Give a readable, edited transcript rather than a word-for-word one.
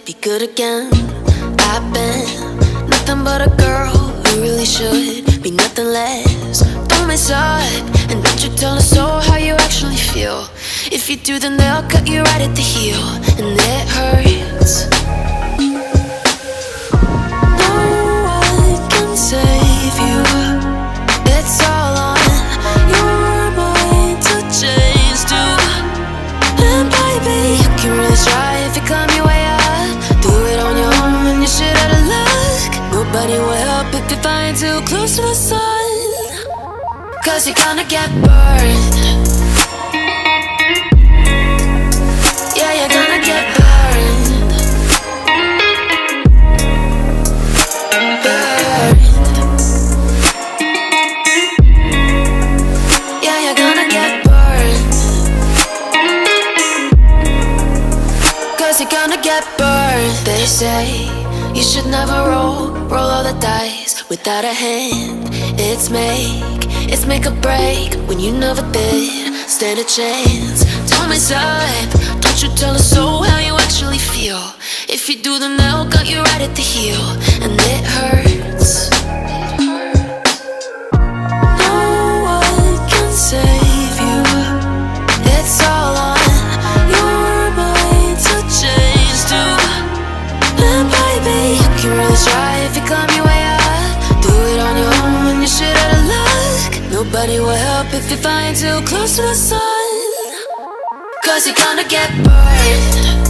be good again. I've been nothing but a girl who really should be nothing less. Don't mess up, and don't you tell us so how you actually feel. If you do, then they'll cut you right at the heel, and it hurts. No one can save you. It's all on your mind to change too. And baby, you can really try if you climb your way up. Do it on your own and you shit out of luck. Nobody will help if you find too close to the sun. 'Cause you're gonna get burned. Yeah, you're gonna get burned. Burned. Yeah, you're gonna get burned. 'Cause you're gonna get burned. They say you should never roll all the dice without a hand. It's make or break when you never did stand a chance. Don't mess up, don't you tell us so how you actually feel. If you do, then they'll cut you right at the heel, and it hurts. No one can save you. It's all on your mind to change too. And baby, you can really try if you climb your way up. Do it on your own when you shit out of luck. Nobody will help if you find too close to the sun. 'Cause you're gonna get burned.